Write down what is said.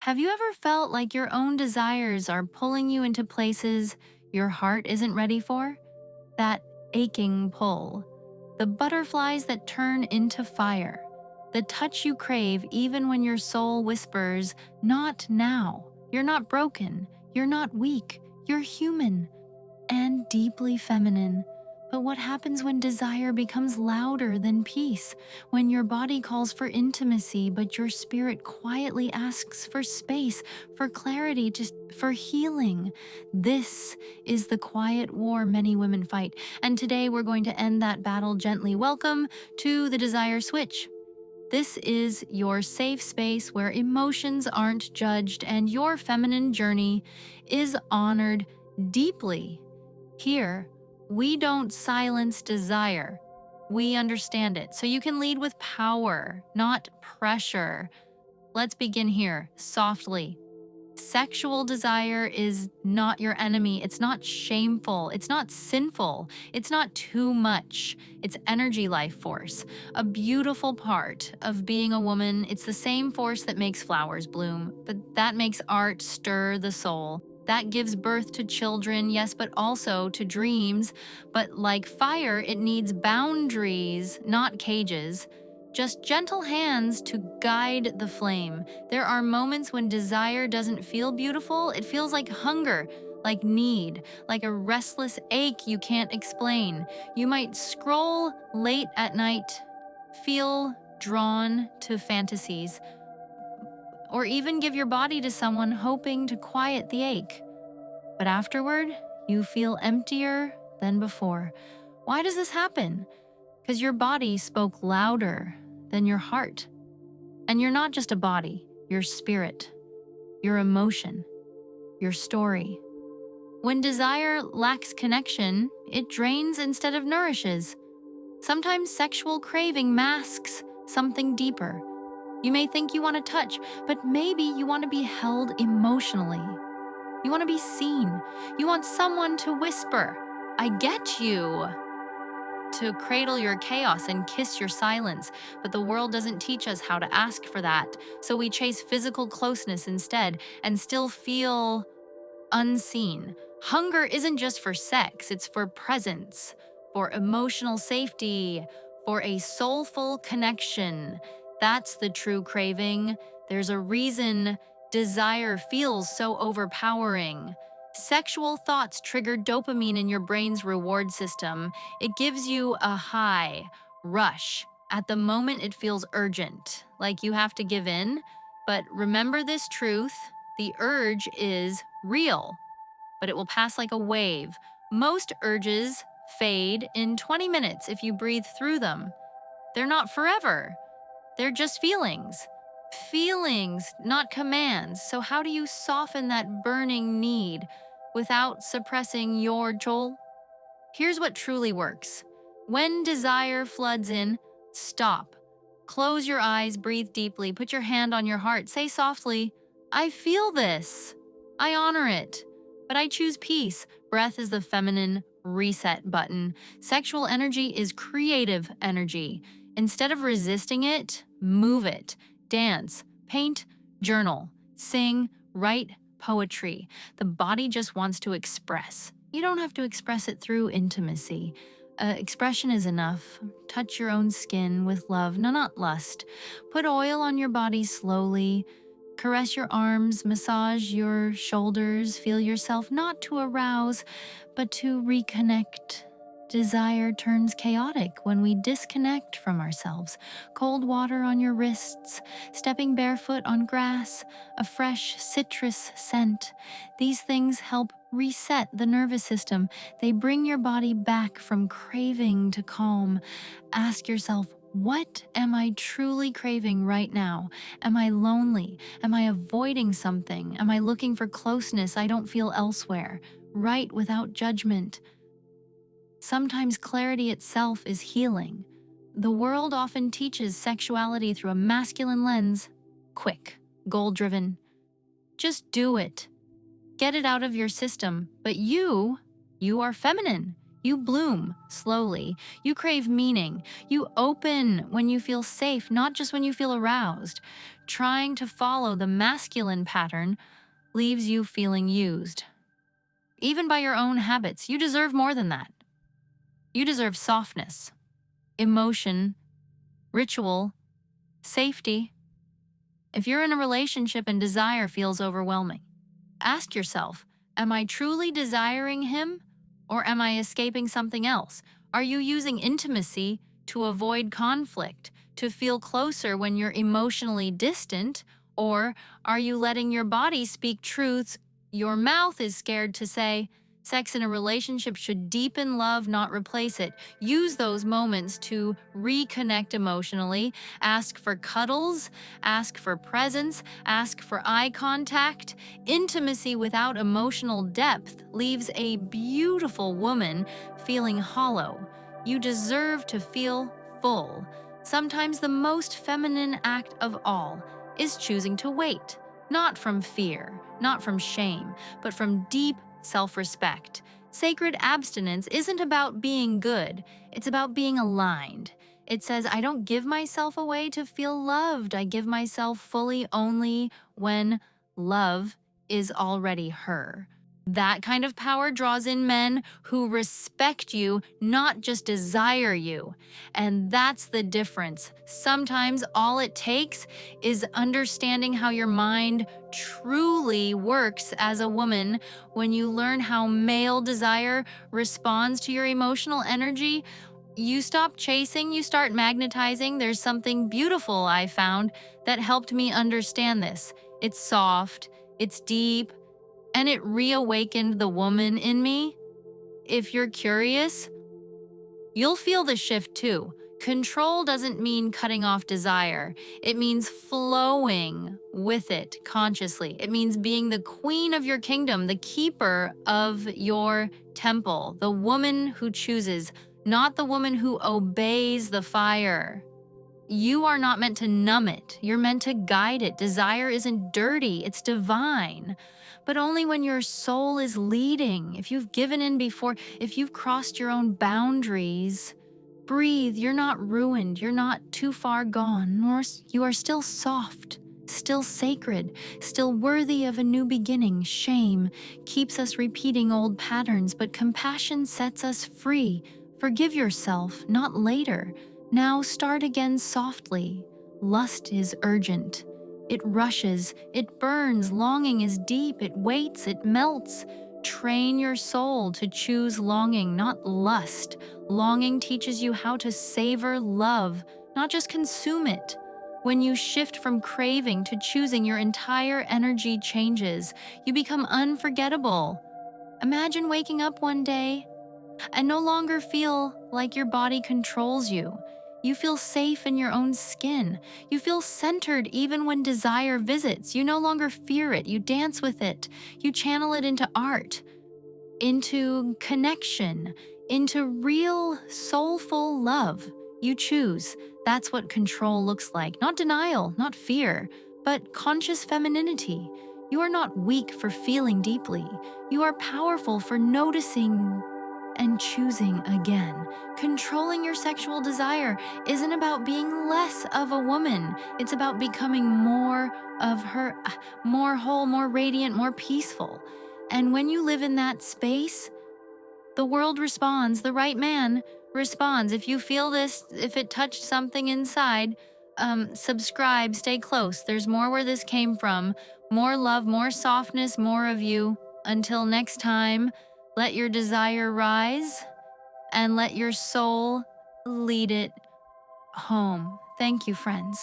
Have you ever felt like your own desires are pulling you into places your heart isn't ready for? That aching pull. The butterflies that turn into fire. The touch you crave even when your soul whispers, "Not now. You're not broken. You're not weak. You're human and deeply feminine." But what happens when desire becomes louder than peace? When your body calls for intimacy, but your spirit quietly asks for space, for clarity, just for healing? This is the quiet war many women fight. And today we're going to end that battle gently. Welcome to the Desire Switch. This is your safe space where emotions aren't judged and your feminine journey is honored deeply. Here, we don't silence desire. We understand it. So you can lead with power, not pressure. Let's begin here, softly. Sexual desire is not your enemy. It's not shameful. It's not sinful. It's not too much. It's energy life force. A beautiful part of being a woman. It's the same force that makes flowers bloom, but that makes art stir the soul. That gives birth to children, yes, but also to dreams. But like fire, it needs boundaries, not cages. Just gentle hands to guide the flame. There are moments when desire doesn't feel beautiful. It feels like hunger, like need, like a restless ache you can't explain. You might scroll late at night, feel drawn to fantasies, or even give your body to someone hoping to quiet the ache. But afterward, you feel emptier than before. Why does this happen? Because your body spoke louder than your heart. And you're not just a body, your spirit, your emotion, your story. When desire lacks connection, it drains instead of nourishes. Sometimes sexual craving masks something deeper. You may think you want to touch, but maybe you want to be held emotionally. You want to be seen. You want someone to whisper, "I get you," to cradle your chaos and kiss your silence. But the world doesn't teach us how to ask for that. So we chase physical closeness instead and still feel unseen. Hunger isn't just for sex, it's for presence, for emotional safety, for a soulful connection. That's the true craving. There's a reason desire feels so overpowering. Sexual thoughts trigger dopamine in your brain's reward system. It gives you a high, rush. At the moment, it feels urgent, like you have to give in. But remember this truth: the urge is real, but it will pass like a wave. Most urges fade in 20 minutes if you breathe through them. They're not forever. They're just feelings. Feelings, not commands. So how do you soften that burning need without suppressing your soul? Here's what truly works. When desire floods in, stop. Close your eyes, breathe deeply, put your hand on your heart, say softly, "I feel this. I honor it. But I choose peace." Breath is the feminine reset button. Sexual energy is creative energy. Instead of resisting it, move it. Dance, paint, journal, sing, write poetry. The body just wants to express. You don't have to express it through intimacy. Expression is enough. Touch your own skin with love, no, not lust. Put oil on your body slowly. Caress your arms, massage your shoulders, feel yourself not to arouse, but to reconnect. Desire turns chaotic when we disconnect from ourselves. Cold water on your wrists, stepping barefoot on grass, a fresh citrus scent. These things help reset the nervous system. They bring your body back from craving to calm. Ask yourself, what am I truly craving right now? Am I lonely? Am I avoiding something? Am I looking for closeness I don't feel elsewhere? Write without judgment. Sometimes clarity itself is healing. The world often teaches sexuality through a masculine lens. Quick, goal-driven. Just do it. Get it out of your system. But you are feminine. You bloom slowly. You crave meaning. You open when you feel safe, not just when you feel aroused. Trying to follow the masculine pattern leaves you feeling used. Even by your own habits, you deserve more than that. You deserve softness, emotion, ritual, safety. If you're in a relationship and desire feels overwhelming, ask yourself, am I truly desiring him or am I escaping something else? Are you using intimacy to avoid conflict, to feel closer when you're emotionally distant? Or are you letting your body speak truths your mouth is scared to say? Sex in a relationship should deepen love, not replace it. Use those moments to reconnect emotionally. Ask for cuddles, ask for presence, ask for eye contact. Intimacy without emotional depth leaves a beautiful woman feeling hollow. You deserve to feel full. Sometimes the most feminine act of all is choosing to wait, not from fear, not from shame, but from deep self-respect. Sacred abstinence isn't about being good, it's about being aligned. It says, I don't give myself away to feel loved. I give myself fully only when love is already her. That kind of power draws in men who respect you, not just desire you. And that's the difference. Sometimes all it takes is understanding how your mind truly works as a woman. When you learn how male desire responds to your emotional energy, you stop chasing, you start magnetizing. There's something beautiful I found that helped me understand this. It's soft, it's deep, and it reawakened the woman in me. If you're curious, you'll feel the shift too. Control doesn't mean cutting off desire. It means flowing with it consciously. It means being the queen of your kingdom, the keeper of your temple, the woman who chooses, not the woman who obeys the fire. You are not meant to numb it. You're meant to guide it. Desire isn't dirty, it's divine. But only when your soul is leading. If you've given in before, if you've crossed your own boundaries, breathe. You're not ruined. You're not too far gone. Nor you are still soft, still sacred, still worthy of a new beginning. Shame keeps us repeating old patterns, but compassion sets us free. Forgive yourself, not later. Now start again softly. Lust is urgent. It rushes, it burns, longing is deep, it waits, it melts. Train your soul to choose longing, not lust. Longing teaches you how to savor love, not just consume it. When you shift from craving to choosing, your entire energy changes. You become unforgettable. Imagine waking up one day and no longer feel like your body controls you. You feel safe in your own skin. You feel centered even when desire visits. You no longer fear it. You dance with it. You channel it into art, into connection, into real soulful love. You choose. That's what control looks like. Not denial, not fear, but conscious femininity. You are not weak for feeling deeply. You are powerful for noticing and choosing again. Controlling your sexual desire isn't about being less of a woman. It's about becoming more of her, more whole, more radiant, more peaceful. And when you live in that space, the world responds, the right man responds. If you feel this, if it touched something inside, subscribe, stay close. There's more where this came from. More love, more softness, more of you. Until next time, let your desire rise and let your soul lead it home. Thank you, friends.